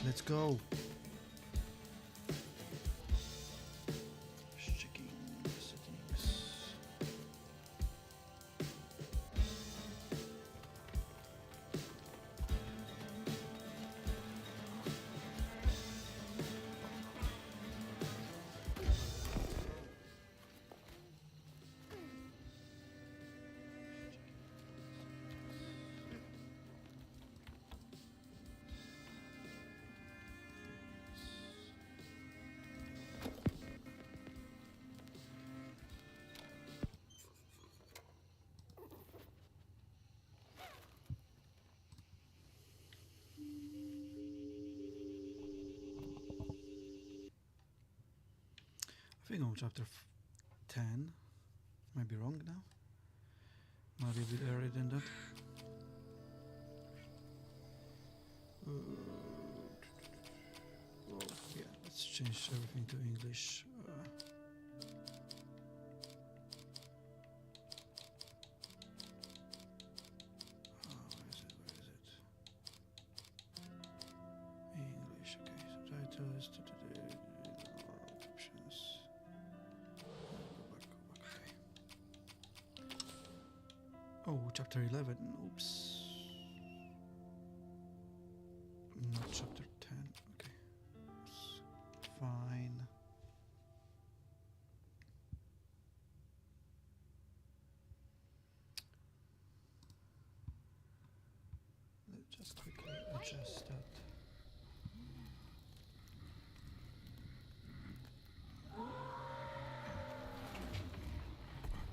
Let's go. Just checking the settings. I think I'm on chapter 10. Might be wrong now. Might be a bit earlier than that. Oh, yeah, let's change everything to English. Where is it? English, okay, subtitles, options. Go back, okay. Oh, chapter 11, oops. Not chapter 10, okay. It's fine. Let's just quickly adjust that.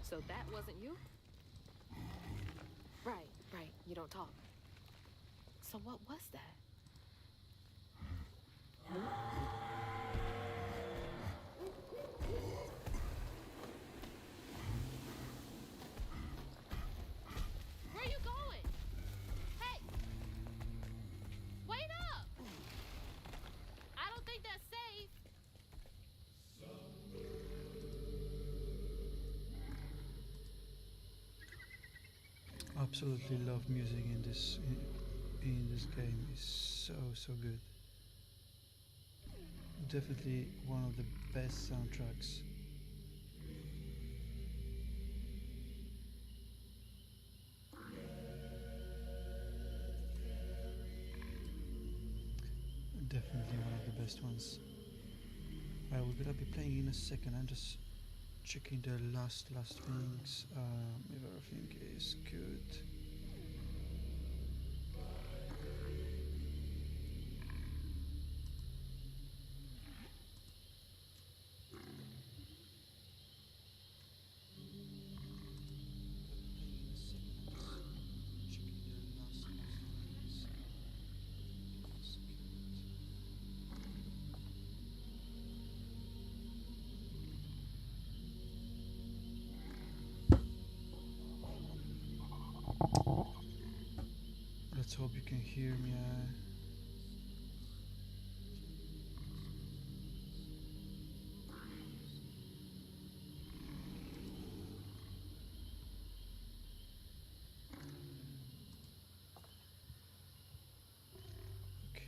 So that wasn't you? Right, right. You don't talk. So what was that? Where are you going? Hey! Wait up! I don't think that's safe. Absolutely love music in this game. It's so good. Definitely one of the best soundtracks. Definitely one of the best ones. Right, we're gonna be playing in a second. I'm just checking the last things. If everything is good. Let's hope you can hear me. Okay.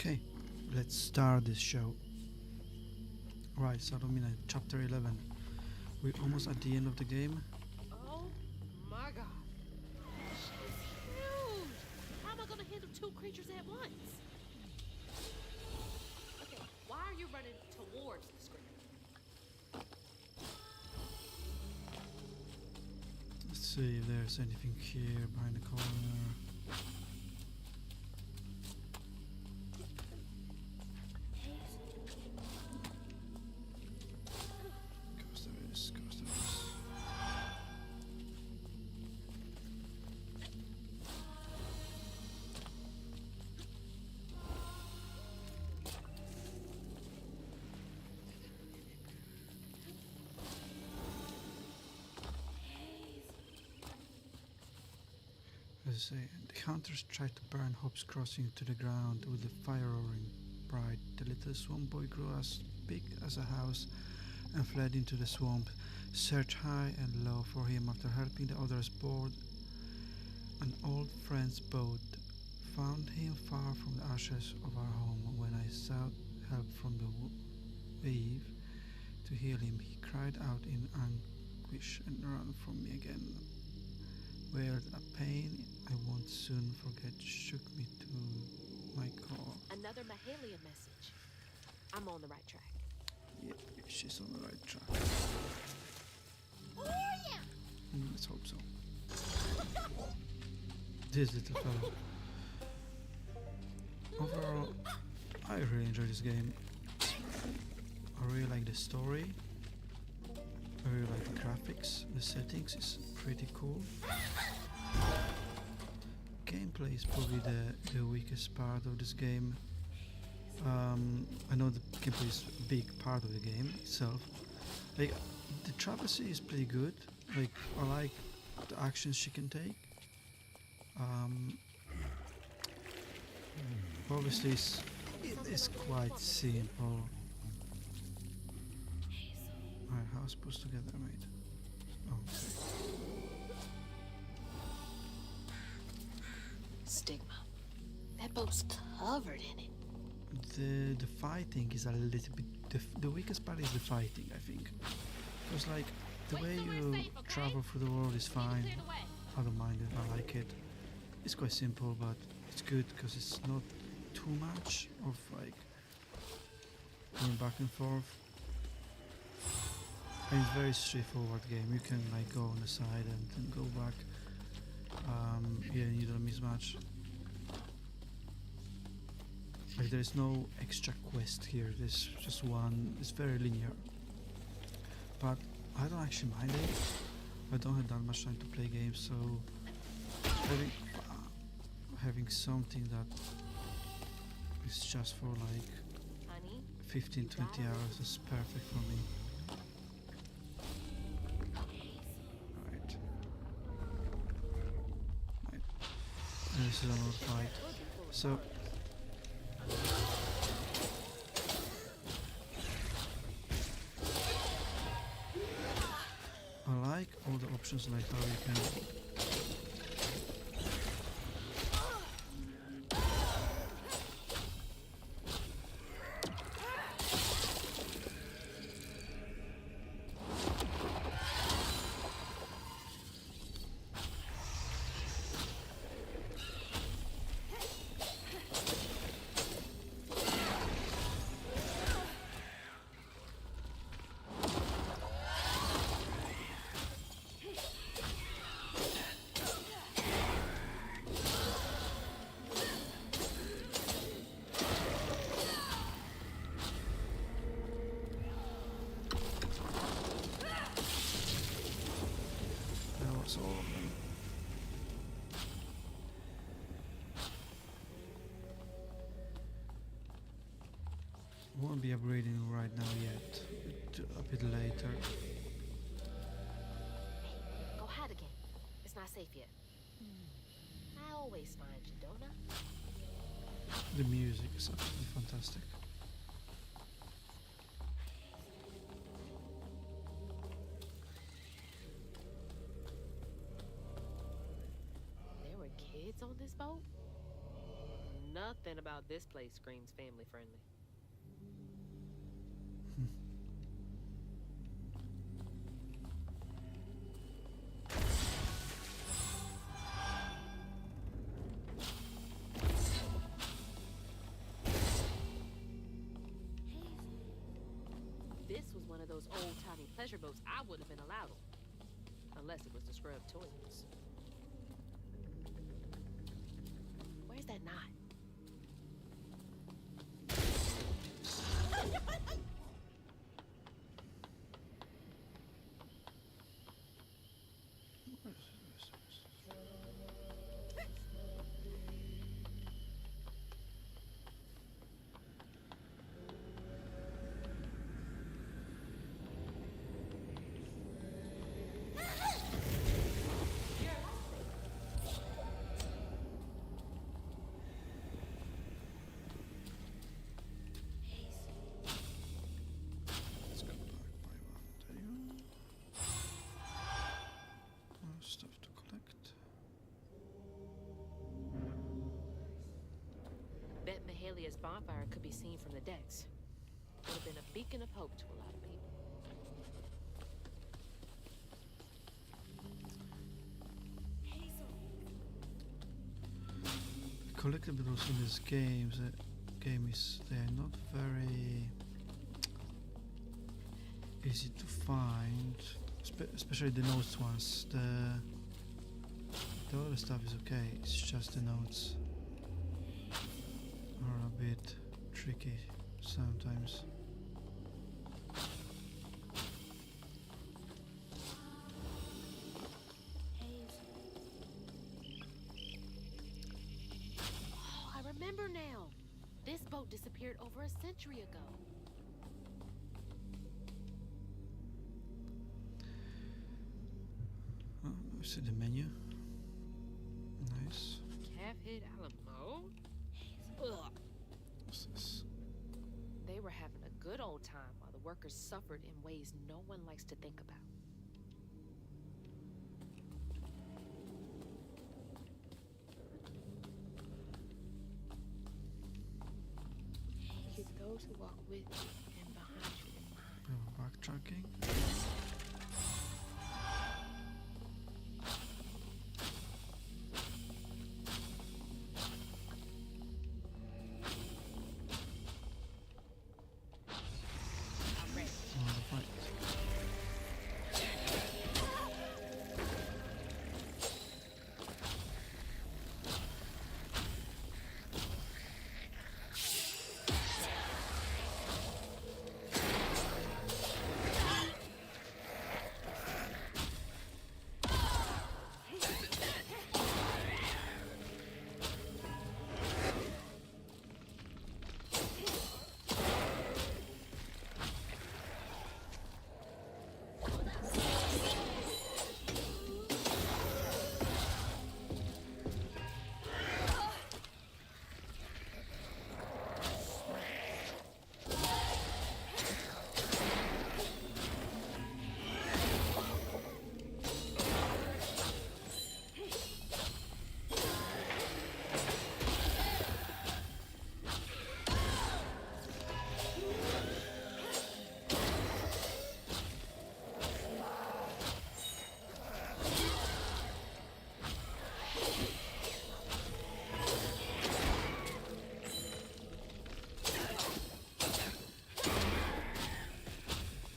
Okay, let's start this show. Right, Shadow Midnight, chapter 11. We're almost at the end of the game. Oh my god. She's huge! How am I gonna handle two creatures at once? Okay, why are you running towards the screen? Let's see if there's anything here behind the corner. Course there is, course there is. As I say, the hunters tried to burn Hope's Crossing to the ground with the fire roaring bright. The little swamp boy grew as big as a house and fled into the swamp, searched high and low for him after helping the others board an old friend's boat. Found him far from the ashes of our home. When I sought help from the wave to heal him, he cried out in anguish and ran from me again. Where a pain I won't soon forget shook me to my core. Another Mahalia message. I'm on the right track. Yeah, she's on the right track. Oh yeah! Let's hope so. This little fellow. Overall, I really enjoy this game. I really like the story. I really like the graphics. The settings is pretty cool. Gameplay is probably the weakest part of this game. I know the gameplay is a big part of the game itself. Like, the Traversy is pretty good. Like, I like the actions she can take. Obviously, it's quite simple. Alright, how supposed to get there, mate? Oh, okay. Stigma. That boat's covered in it. The fighting is a little bit the weakest part is the fighting, I think, because like the way you travel through the world is fine. I don't mind it. I like it. It's quite simple, but it's good because it's not too much of like going back and forth. And it's very straightforward game. You can like go on the side and then go back. Yeah, you don't miss much. Like there is no extra quest here. There's just one. It's very linear. But I don't actually mind it. I don't have that much time to play games, so having something that is just for like Honey, 15-20 hours is perfect for me. Right. Right. And this is another fight. So I like all the options, like how you can all of them. Won't be upgrading right now yet. A bit later. go hide again. It's not safe yet. I always find you, don't I? The music is absolutely fantastic. There were kids on this boat? Nothing about this place screams family friendly. This was one of those old-timey pleasure boats I would have been allowed on. Unless it was to scrub toilets. Where's that knot? Let's go back by one. There you go. More stuff to collect. Bet Mahalia's bonfire could be seen from the decks. Would have been a beacon of hope to a lot of people. Collectibles in this game, they are not very easy to find, especially the notes ones. The other stuff is okay, it's just the notes are a bit tricky sometimes. Oh, I remember now. This boat disappeared over a century ago. Oh, we see the menu. Nice. Calf Head Alamo? Ugh. What's this? They were having a good old time while the workers suffered in ways no one likes to think about. Keep those who walk with you and behind you in mind. Backtracking. I'm ready. Fight.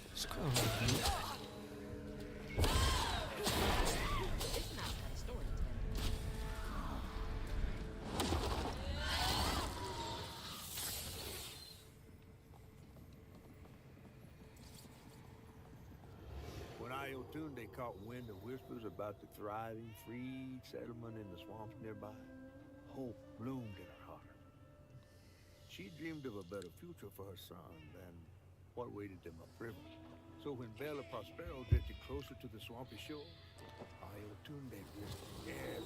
Let's go. It's not got a story to tell. When Iotunde caught wind of whispers about the thriving, freed settlement in the swamps nearby, hope bloomed in her heart. She dreamed of a better future for her son than what waited them upriver. So when Bella Prospero drifted closer to the swampy shore, Iotunde risked everything.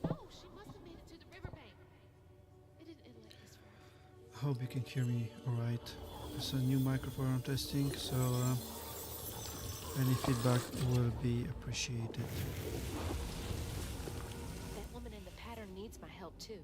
Oh, she must have made it to the riverbank. It didn't end like this for her. I hope you can hear me alright. It's a new microphone I'm testing, so any feedback will be appreciated. too.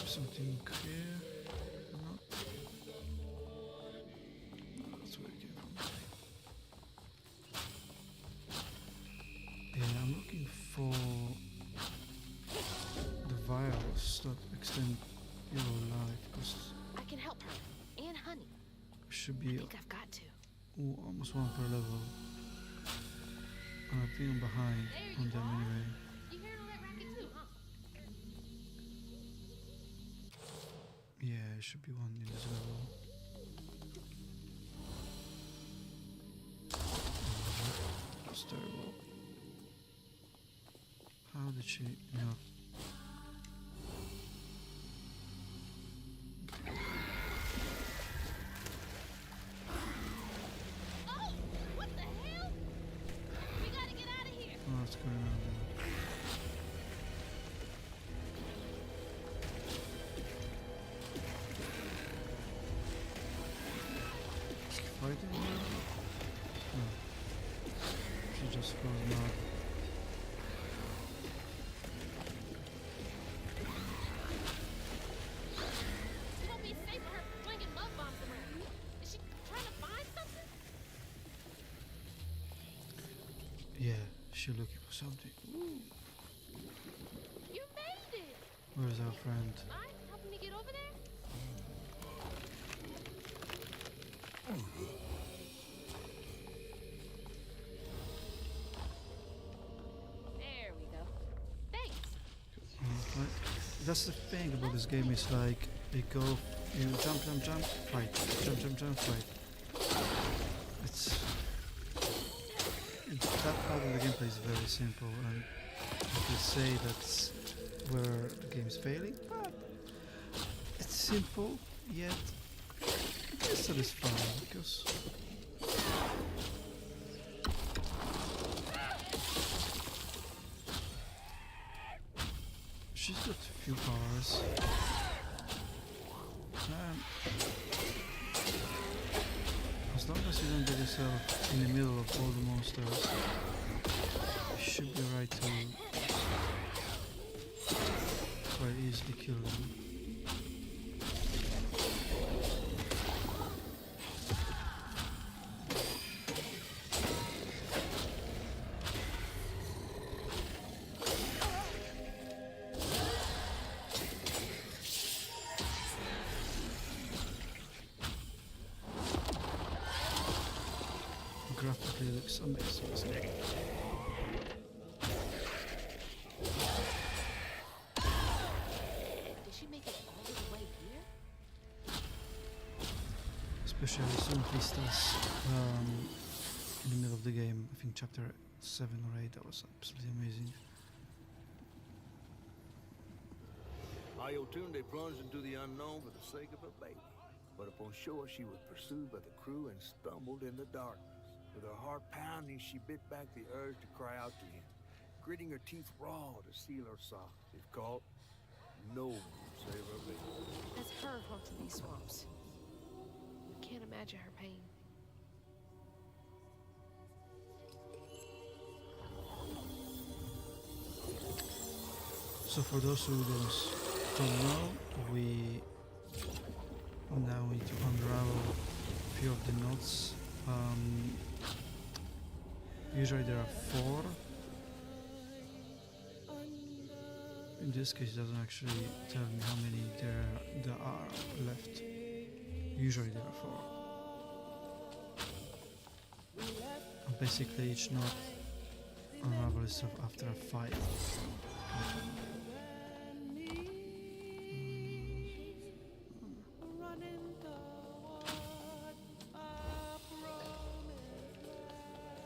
Something here? No. That's where I came from. Yeah, I'm looking for the vials that extend your life, because I can help her. And Honey. it should I be think I've got to. almost one per level. And I think I'm behind on them anyway. You heard all that racket too, huh? Yeah, it should be one in this level. That's terrible. How did she know? Oh! What the hell? We gotta get out of here! Oh, what's going on there? Fighting her? No. She just goes mad. It won't be safe for her flinging mud bombs around. Is she trying to find something? Yeah, she's looking for something. You made it! Where's our friend? Mind helping me get over there? There we go. Thanks. Like, that's the thing about this game, is like you go, you jump, jump, jump, fight, jump, jump, jump, fight. It's that part of the gameplay is very simple, and you could say that's where the game is failing, but it's simple yet it's satisfying, because she's got a few powers. As long as you don't get yourself in the middle of all the monsters, you should be right to quite easily kill them. Graphically looks amazing, isn't it? Did she make it all the way here? Especially as soon as us in the middle of the game. I think chapter 7 or 8, that was absolutely amazing. Ayotunde plunged into the unknown for the sake of her baby. But upon shore, she was pursued by the crew and stumbled in the darkness. With her heart pounding, she bit back the urge to cry out to him, gritting her teeth raw to seal her sobs. If caught, no one would save her baby. That's her haunting these swamps. I can't imagine her pain. So for those who don't know, we now need to unravel a few of the knots. Usually there are 4. In this case, it doesn't actually tell me how many there are left. Usually there are 4. And basically each knot unravels itself after a fight.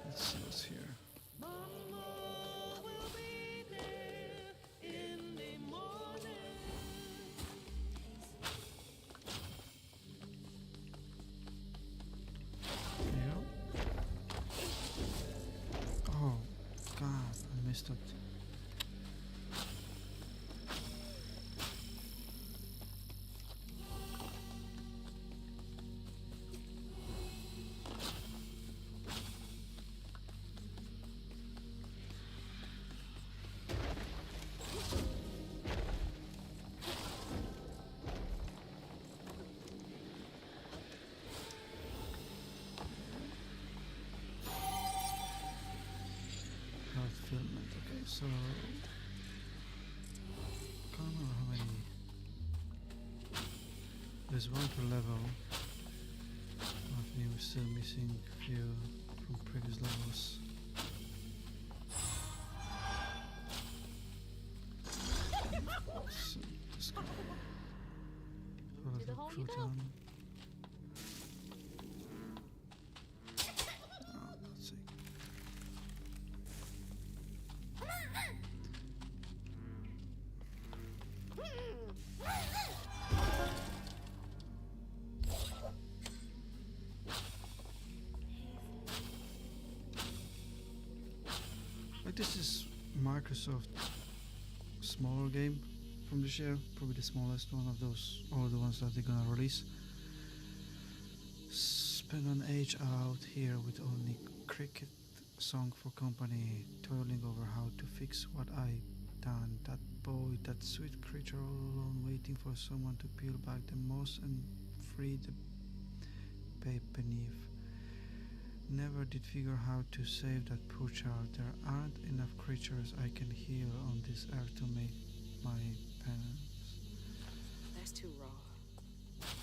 Let's see what's here. is that? Fulfillment. Okay, so can't remember how many. There's one per level. I think we're still missing a few from previous levels. So just follow To the the hole you go. crouton. Oh, God's sake. Like this is Microsoft smaller game from this year, probably the smallest one of those, all the ones that they're gonna release. Spend an age out here with only cricket song for company, toiling over how to fix what I done. That boy, that sweet creature all alone, waiting for someone to peel back the moss and free the babe beneath. Never did figure how to save that poor child. There aren't enough creatures I can heal on this earth to make my penance. That's too raw.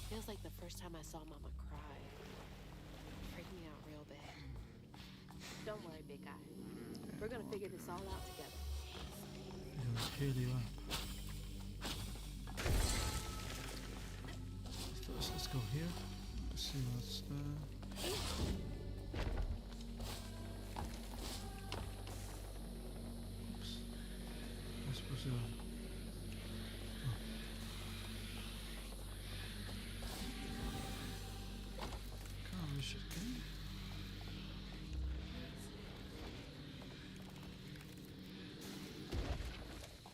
Feels like the first time I saw Mama cry. Freaked me out real bad. Don't worry, big guy. We're gonna figure this all out together. It'll heal you up. First, let's go here. Let's see what's there. Oops. I suppose can't reach it, can you?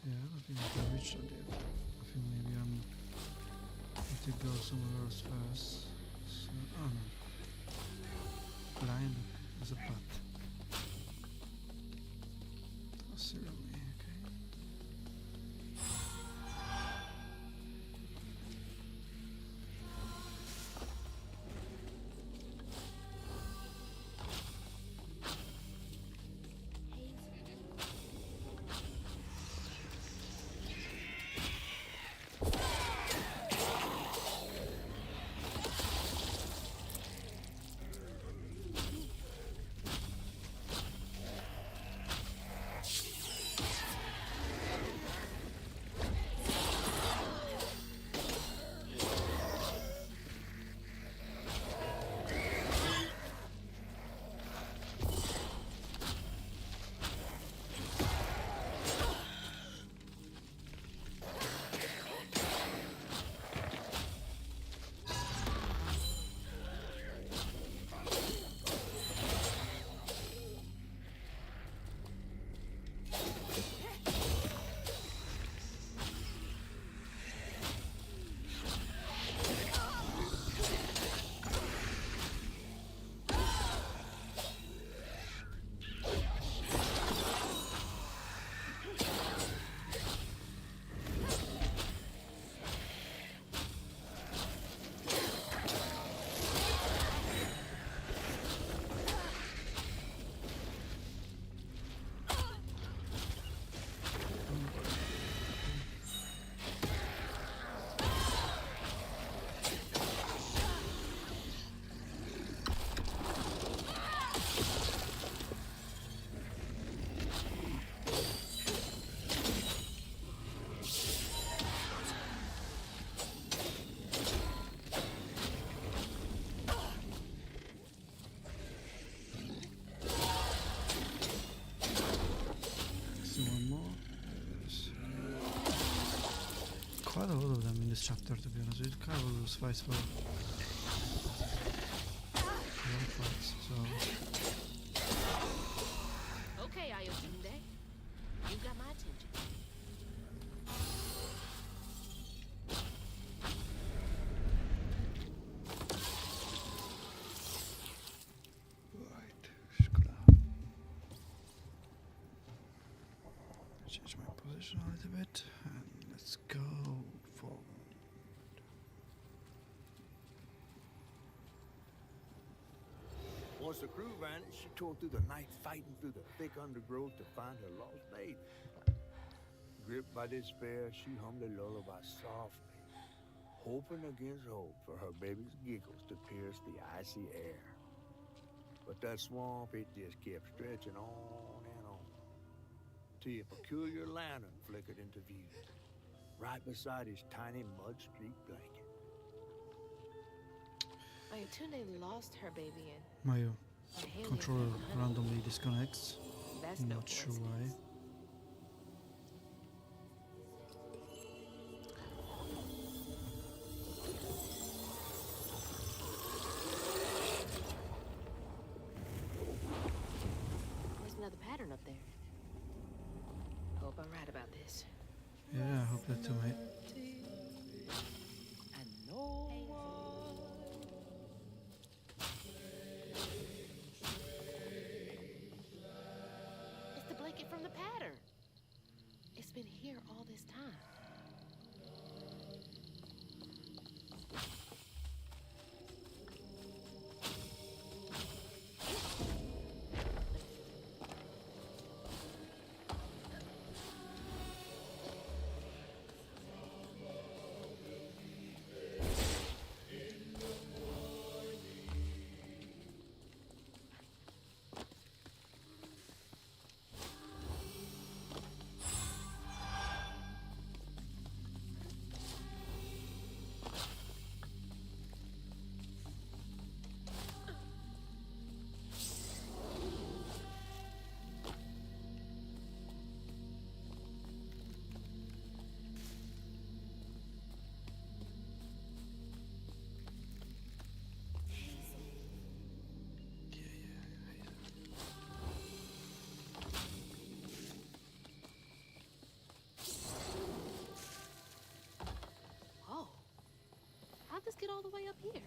Yeah, I don't think I can reach that yet. I think maybe I'm need to go somewhere else first. So, oh no. Blind as a bat. That's it, okay. Quite a lot of them in this chapter, to be honest with you. Kind of those fights for a lot of fights, so Okay, Ayotunde. Just a little bit, and let's go forward. Once the crew vanished, she tore through the night fighting through the thick undergrowth to find her lost baby. Gripped by despair, she hummed a lullaby softly, hoping against hope for her baby's giggles to pierce the icy air. But that swamp, it just kept stretching on and on, till a peculiar lantern flickered into view, right beside his tiny mud-streaked blanket. Ayatunde lost her baby and My Mahalia controller found honey. randomly disconnects. That's no Not sure why. coincidence. There's another pattern up there. Hope I'm right about this. Yeah, I hope that too, mate. And no It's the blanket from the pattern. It's been here all this time. Whoa. How'd this get all the way up here?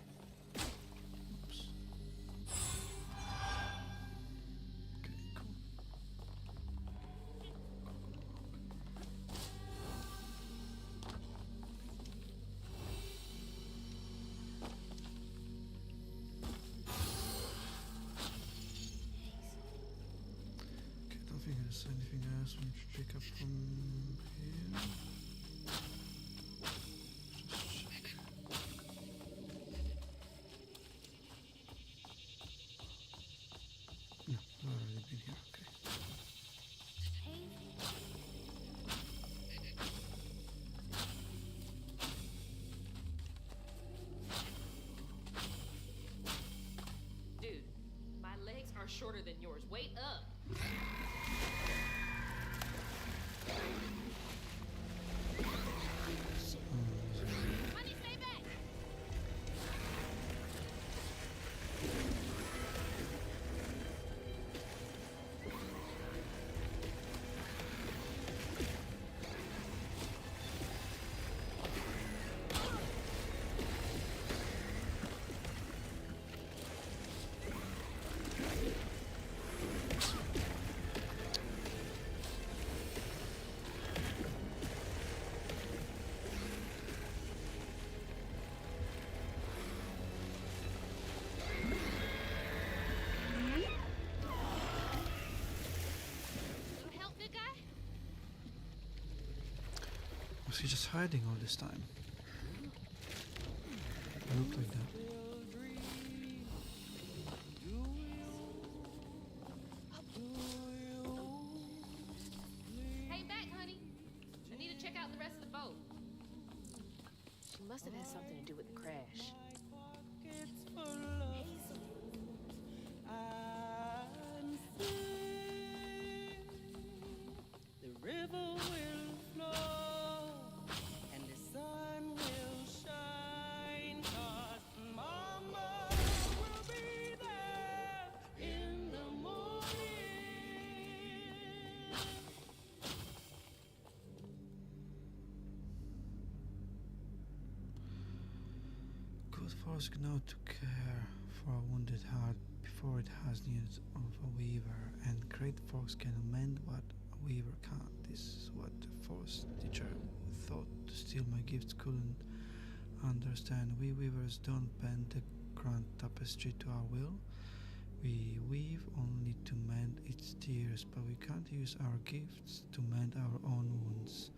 Oops. Okay, cool. Okay, don't think there's anything else we need to pick up from here. Just check. No, I've already been here, okay. Dude, my legs are shorter than yours. Wait up. Honey, stay back. You help, big guy? Was he just hiding all this time? It looked like that. Hey, back, honey. I need to check out the rest of the boat. She must have had something to do with the crash. the river will flow and the sun will shine 'cause mama will be there in the morning. Good Forsk now took care for a wounded heart before it has need of a weaver, and Great Forks can mend what a weaver can't. This is what the forest teacher who thought to steal my gifts couldn't understand. We weavers don't bend the grand tapestry to our will. We weave only to mend its tears, but we can't use our gifts to mend our own wounds.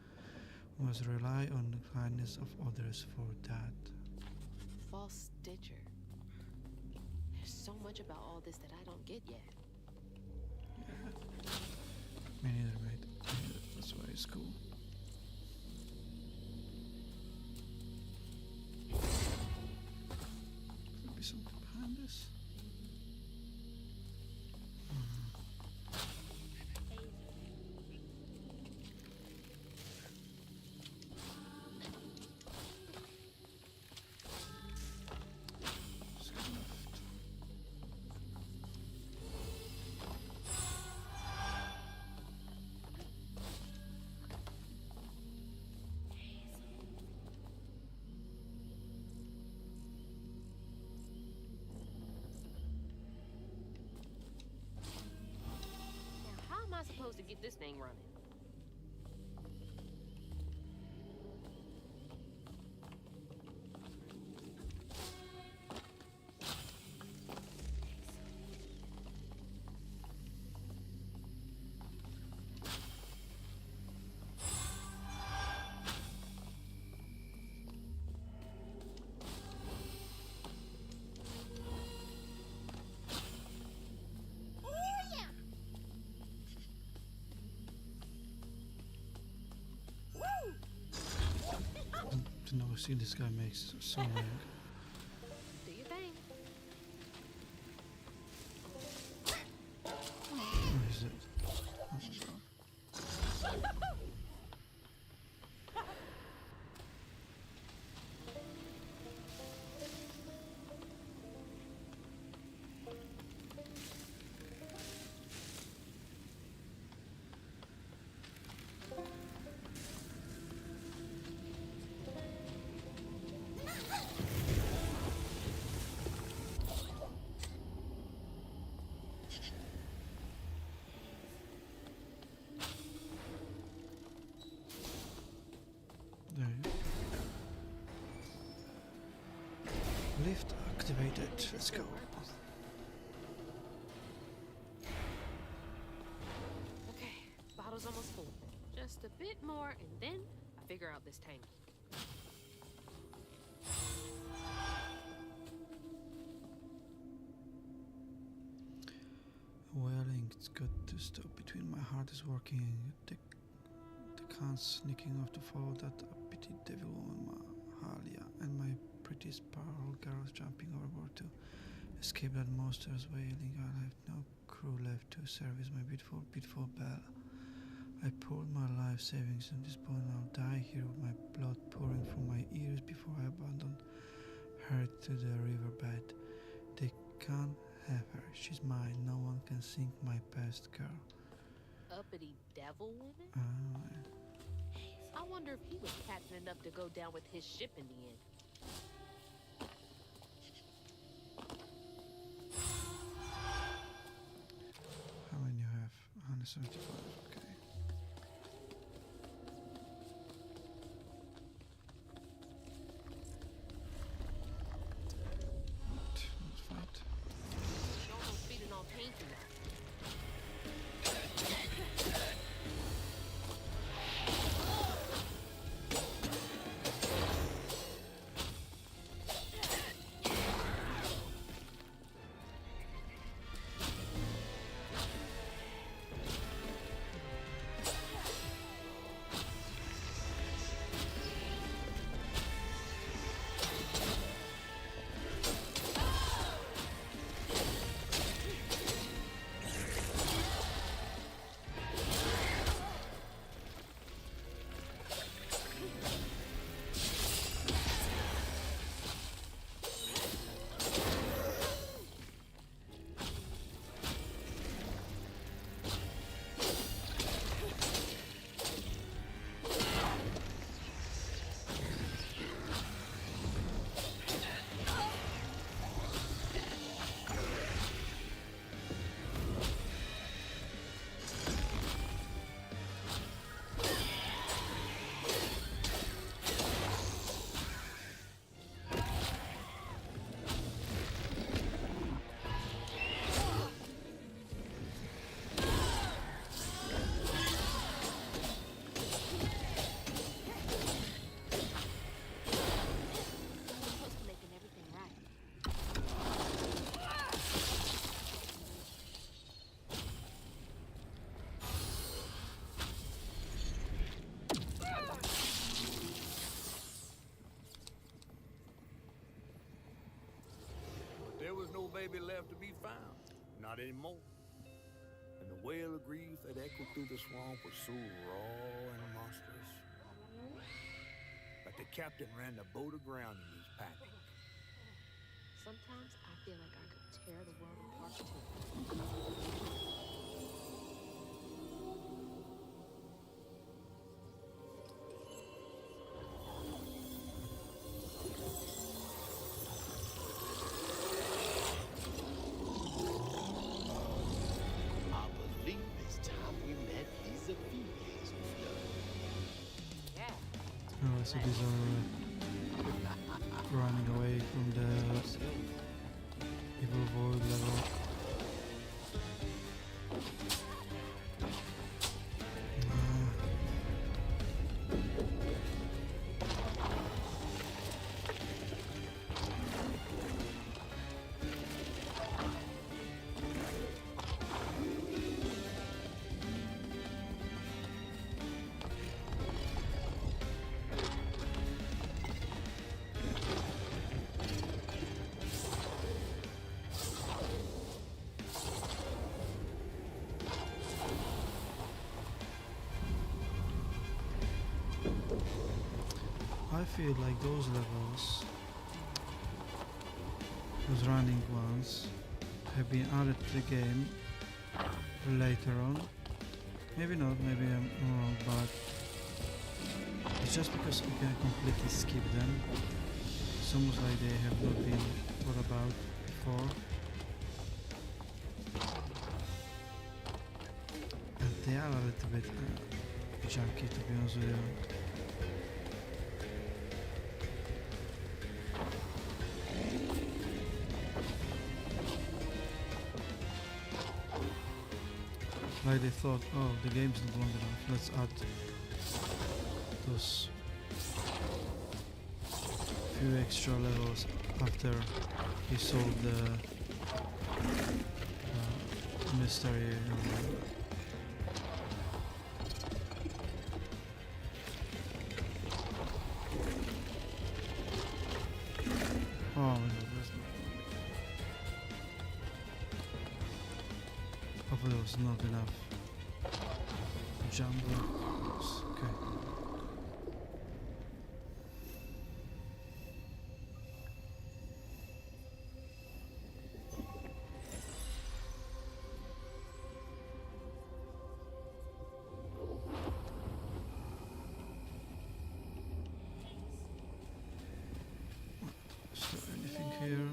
We must rely on the kindness of others for that. False stitcher. There's so much about all this that I don't get yet. Me neither, mate. Me neither. That's why it's cool. Could be something behind this. Just go left. Now, how am I supposed to get this thing running? To know, see this guy makes so many. Do your thing. What is it? Oh my god. There you go. Lift activated. Let's go. Okay, bottle's almost full. Just a bit more, and then I figure out this tank. Wailing, it's got to stop between my heart is working. The can't sneaking off to follow that petite devil woman, Mahalia, and my pretty sparrow girls jumping overboard to escape that monster's wailing. I'll have no crew left to service my beautiful, beautiful Belle. I poured my life savings on this boat and I'll die here with my blood pouring from my ears before I abandon her to the riverbed. They can't have her. She's mine. No one can sink my best girl. Uppity devil woman? Ah, I wonder if he was captain enough to go down with his ship in the end. how many you have? 175. Okay. Let's fight. You're almost feeling all painful now. baby left to be found. Not anymore. And the wail of grief that echoed through the swamp was so raw and monstrous that the captain ran the boat aground in his panic. Sometimes I feel like I could tear the world apart too. I believe it's time we met vis-a-vis Hazel Flood. Yeah. Oh, so these are running away from the evil void level. I feel like those levels, those running ones, have been added to the game later on. Maybe not, maybe I'm wrong, but it's just because you can completely skip them. It's almost like they have not been thought about before. And they are a little bit junky, to be honest with you. Like they thought, oh, the game's not long enough, let's add those few extra levels after he solved the mystery. Oh no, that's not. Hopefully there was not enough jump blocks. Okay. Is there anything here?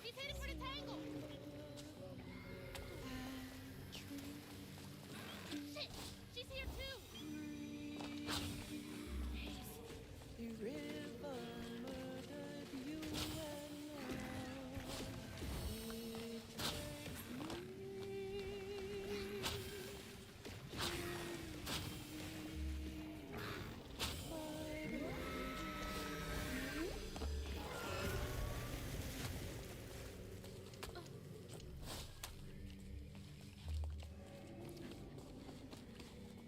He's headed for the tangle! Shit! She's here too! The river murdered you and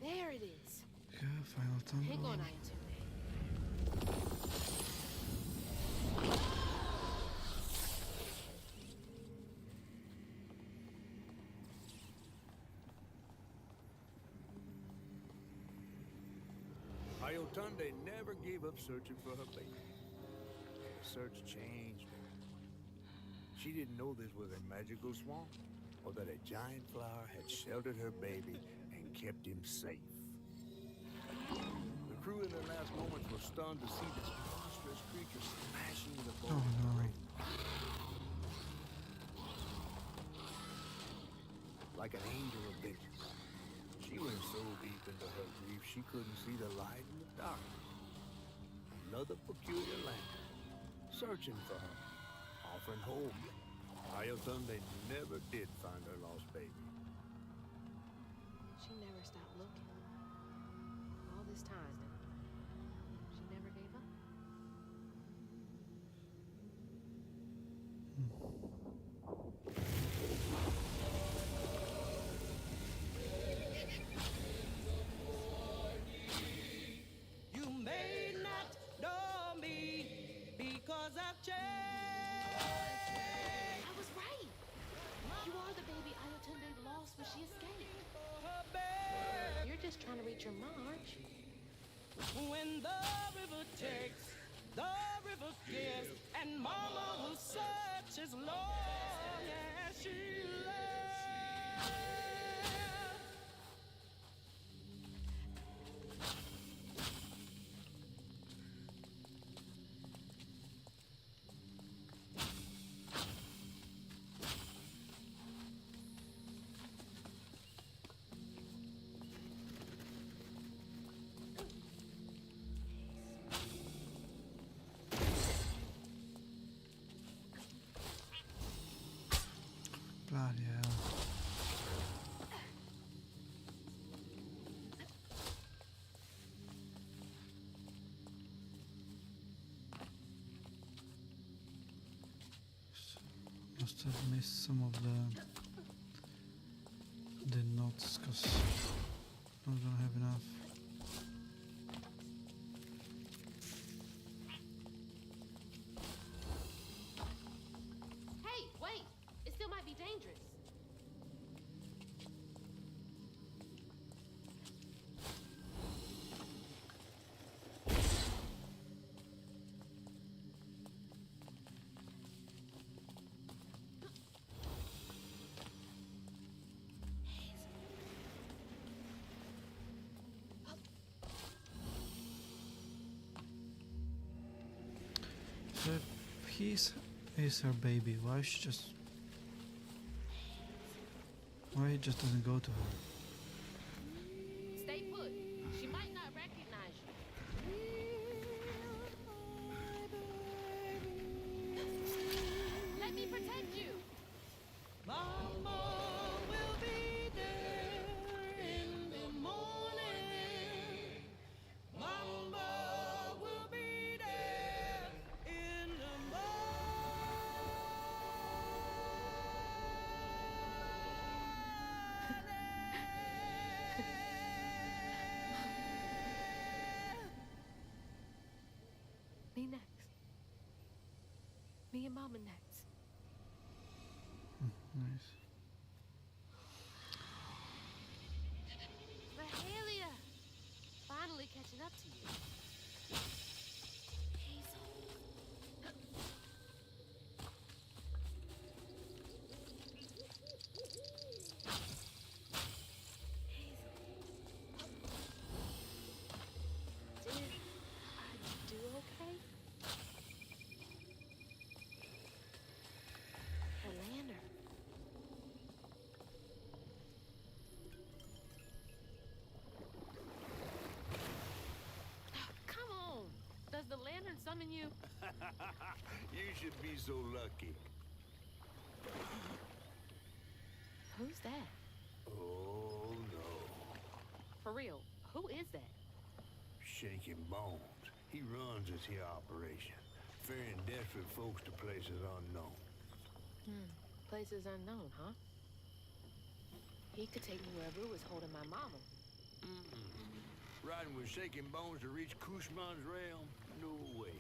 There it is. Okay, final Hang tunnel. on, Ayatune. Ayotunde never gave up searching for her baby. The search changed her. She didn't know this was a magical swamp, or that a giant flower had sheltered her baby and kept him safe. The crew in their last moments were stunned to see this monstrous creature smashing the boat. Oh no. Like an angel of vengeance. She went so deep into her grief she couldn't see the light in the darkness. Another peculiar land, searching for her, offering hope. Ayotunde never did find her lost baby. She never stopped looking. All this time, she never gave up. you may not know me because I've changed. house when she escaped. her bed. You're just trying to reach your mom, aren't you? When the river takes, the river gives, and Mama will search as long as she lives. Bloody hell. Must have missed some of the notes because I don't have enough. Hey, wait! It still might be dangerous. So if he's is her baby, why he just doesn't go to her? Stay put. She might not recognize you. Let me protect you. Mama will be there in the morning. Mama will be there in the Me next. Me and Mama next. Nice. Mahalia! Finally catching up to you. Hazel. Did I do okay? Her lantern. Come on! Does the lantern summon you? You should be so lucky. Who's that? Oh, no. For real, who is that? Shaking Bones. He runs this here operation, ferrying desperate folks to places unknown. Places unknown, huh? He could take me wherever it was holding my mama. Riding with Shaking Bones to reach Kushman's realm? No way.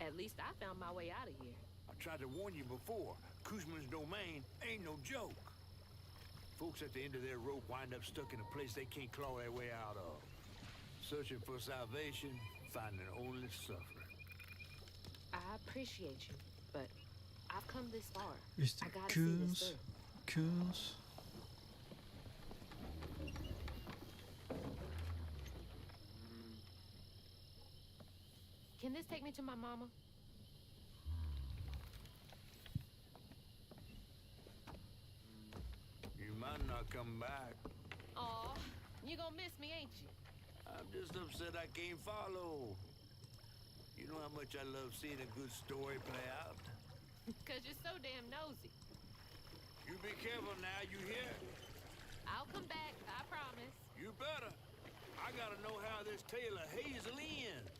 At least I found my way out of here. I tried to warn you before. Kushman's domain ain't no joke. Folks at the end of their rope wind up stuck in a place they can't claw their way out of. Searching for salvation, finding only suffering. I appreciate you, but I've come this far. Mr. I gotta see this Coons? through. Coons? Can this take me to my mama? You might not come back. Aw, you gonna miss me, ain't you? I'm just upset I can't follow. You know how much I love seeing a good story play out? Cause you're so damn nosy. You be careful now, you hear? I'll come back, I promise. You better. I gotta know how this tale of Hazel ends.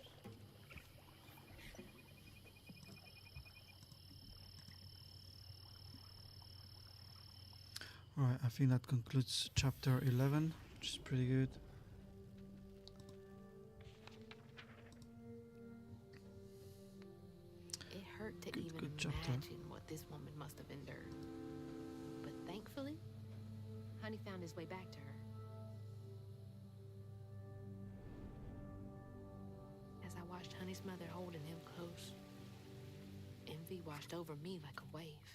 Alright, I think that concludes chapter 11, which is pretty good. It hurt to even good chapter. imagine what this woman must have endured. But thankfully, Honey found his way back to her. As I watched Honey's mother holding him close, envy washed over me like a wave.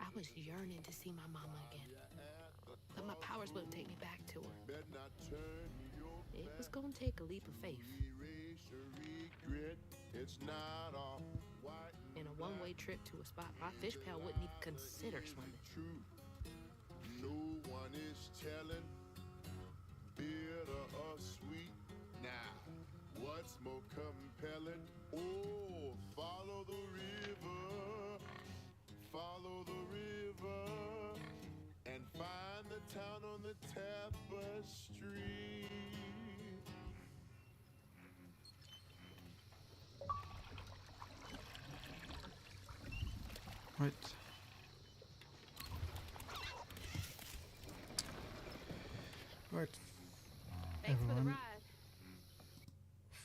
I was yearning to see my mama again, but my powers wouldn't take me back to her. It was gonna take a leap of faith. In a one-way trip to a spot my fish pal wouldn't even consider swimming. No one is telling, bitter or sweet. Now, what's more compelling? Oh, follow the river, and find the town on the tapestry. Right. Right. Thanks for the Everyone. ride.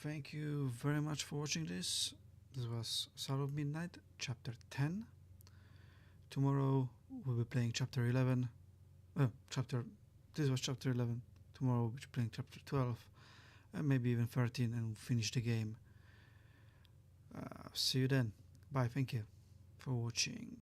Thank you very much for watching this. This was Soul of Midnight, chapter 10. Tomorrow we'll be playing chapter 11. This was chapter 11. Tomorrow we'll be playing chapter 12. And maybe even 13 and finish the game. See you then. Bye. Thank you for watching.